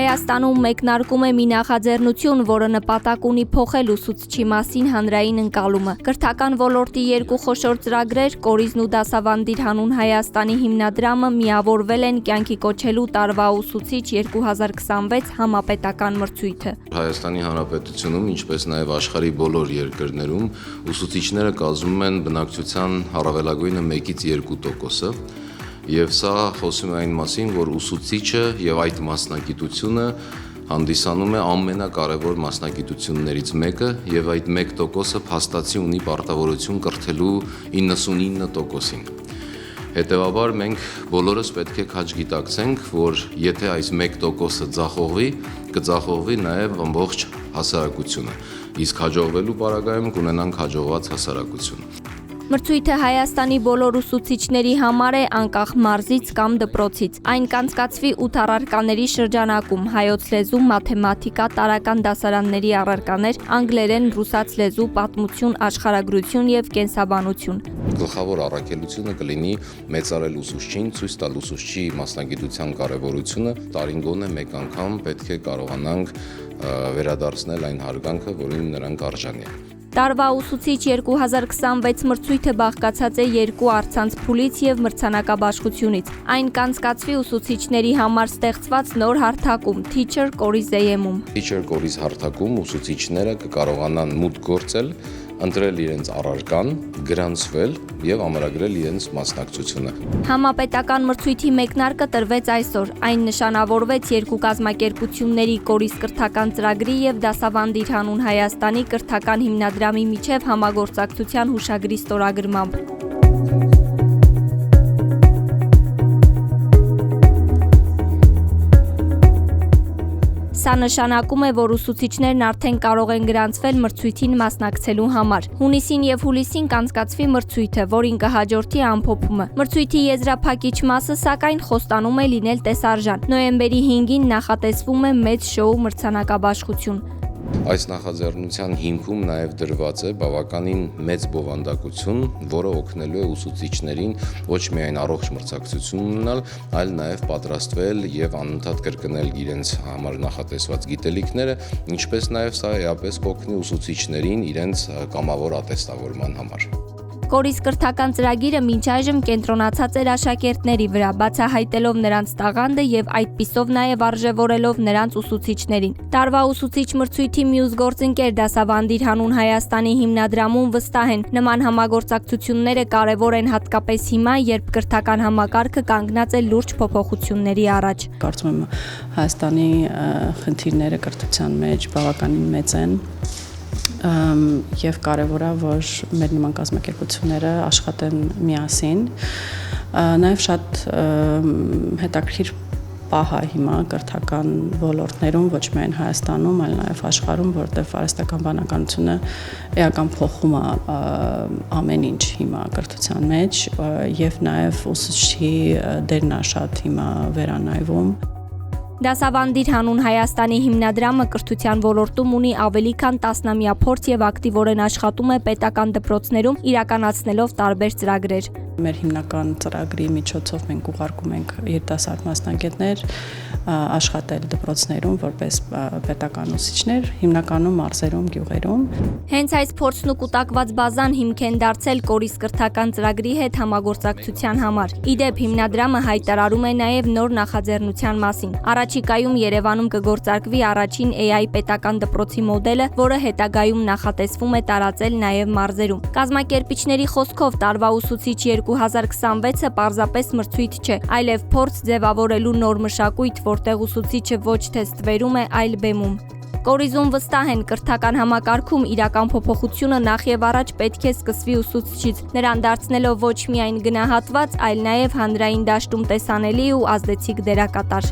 Հայաստանում մեկնարկում է մի նախաձեռնություն, որը նպատակ ունի փոխել ուսուցչի մասին հանրային ընկալումը։ Կրթական ոլորտի երկու խոշոր ծրագրեր՝ Կորիզն ու Դասավանդիր հանուն Հայաստանի հիմնադրամը միավորվել են կյանքի կոչելու տարվա ուսուցիչ 2026 համապետական մրցույթը։ Հայաստանի Հանրապետությունում, ինչպես նաև աշխարհի բոլոր երկրներում, ուսուցիչները կազմում են բնակչության առավելագույնը 1-ից 2%։ Եվ սա խոսում է այն մասին, որ ուսուցիչը եւ այդ մասնագիտությունը հանդիսանում է ամենակարևոր մասնագիտություններից մեկը եւ այդ 1%-ը փաստացի ունի պարտավորություն կրթելու 99%-ին։ Հետևաբար մենք բոլորս պետք է քաջ գիտակցենք, որ եթե այս 1%-ը ձախողվի, կձախողվի նաեւ ամբողջ հասարակությունը։ Իսկ հաջողվելու պարագայում կունենանք հաջողված հասարակություն։ Մրցույթը Հայաստանի բոլոր ուսուցիչների համար է անկախ մարզից կամ դպրոցից։ Այն կանցկացվի 8 առարկաների շրջանակում՝ հայոց լեզու, մաթեմատիկա, տարրական դասարանների առարկաներ, անգլերեն, ռուսաց լեզու, պատմություն, աշխարհագրություն եւ կենսաբանություն։ Գլխավոր առաքելությունը կլինի մեծարել ուսուցչին, ցույց տալ ուսուցչի մասնագիտության կարևորությունը, տարին գոնե մեկ անգամ պետք է կարողանանք վերադարձնել այն հարգանքը, որին նրանք արժանի են։ Տարվա ուսուցիչ 2026 մրցույթը բաղկացած է երկու առցանց փուլից եւ մրցանակաբաշխությունից։ Այն կանցկացվի ուսուցիչների համար ստեղծված նոր հարթակում Teacher Կորիզ-ում։ Teacher Կորիզ հարթակում ուսուցիչները կկարողանան մուտք գործել, ընտրել իրենց առարկան, գրանցվել եւ ամրագրել իրենց մասնակցությունը։ Համապետական մրցույթի մեկնարկը տրվեց այսօր։ Այն նշանավորվեց երկու կազմակերպությունների Կորիզ կրթական ծրագրի եւ Դասավանդիր հանուն Հայաստանի կրթական հիմնադրամի միջև համագործակցության հուշագրի ստորագրմամբ։ Սա նշանակում է, որ ուսուցիչներն արդեն կարող են գրանցվել մրցույթին մասնակցելու համար։ Հունիսին եւ հուլիսին կանցկացվի մրցույթը, որին կհաջորդի ամփոփումը։ Մրցույթի եզրափակիչ մասը, սակայն, խոստանում է լինել տեսարժան։ Նոյեմբերի 5-ին նախատեսվում է մեծ շոու մրցանակաբաշխություն։ Այս նախաձեռնության հիմքում նաև դրված է բավականին մեծ բովանդակություն, որը օգնելու է ուսուցիչներին ոչ միայն առողջ մրցակցություն ունենալ, այլ նաև պատրաստվել եւ անընդհատ կրկնել իրենց համար նախատեսված գիտելիքները, ինչպես նաև սա էապես կօգնի ուսուցիչներին իրենց կամավոր ատեստավորման համար։ Կորիզ կրթական ծրագիրը մինչ այժմ կենտրոնացած էր աշակերտների վրա, բացահայտելով նրանց տաղանդը եւ այդպիսով նաեւ արժեվորելով նրանց ուսուցիչներին։ Տարվա ուսուցիչ մրցույթի մյուս գործընկեր Դասավանդիր հանուն Հայաստանի հիմնադրամում վստահ են, նման համագործակցությունները կարևոր են հատկապես հիմա, երբ կրթական համակարգը կանգնած է լուրջ փոփոխությունների առաջ։ Կարծում եմ Հայաստանի խնդիրները կրթության մեջ բավականին մեծ են։ Եվ կարևոր է, որ մեր նման կազմակերպությունները աշխատեն միասին։ Նաև շատ հետաքրքիր պահ է հիմա կրթական ոլորտներում, ոչ միայն Հայաստանում, այլ նաև աշխարհում, որտեղ արհեստական բանականությունը էական փոխում է ամեն ինչ հիմա կրթության մեջ, եւ նաև ուսուցչի դերն է շատ հիմա վերանայվում։ Դասավանդիր հանուն Հայաստանի հիմնադրամը կրթության ոլորտում ունի ավելի քան 10-ամյա փորձ եւ ակտիվորեն աշխատում է պետական դպրոցներում իրականացնելով տարբեր ծրագրեր։ Մեր հիմնական ծրագրի միջոցով մենք ուղարկում ենք երիտասարդ մասնագետներ աշխատել դպրոցներում որպես պետական ուսուցիչներ, հիմնականում մարզերում, գյուղերում։ Հենց այս փորձն ու կուտակված բազան հիմք են դարձել Կորիզ կրթական ծրագրի հետ համագործակցության համար։ Իդեպ հիմնադրամը հայտարարում է նաև նոր նախաձեռնության մասին։ Առաջիկայում Երևանում կգործարկվի առաջին AI պետական դպրոցի մոդելը, որը հետագայում նախատեսվում է տարածել նաև մարզերում։ Կազմակերպիչների խոսքով տարվա ուսուցիչ 2026-ը պարզապես մրցույթ չէ, այլև փորձ ձևավորելու նոր մշակույթ, որտեղ ուսուցիչը ոչ թե ստվերում է, այլ բեմում։ Կորիզում վստահ են, կրթական համակարգում իրական փոփոխությունը նախ եւ առաջ պետք է սկսվի ուսուցչից, նրան դարձնելով ոչ միայն գնահատված, այլ նաև հանրային դաշտում տեսանելի ու ազդեցիկ դերակատար։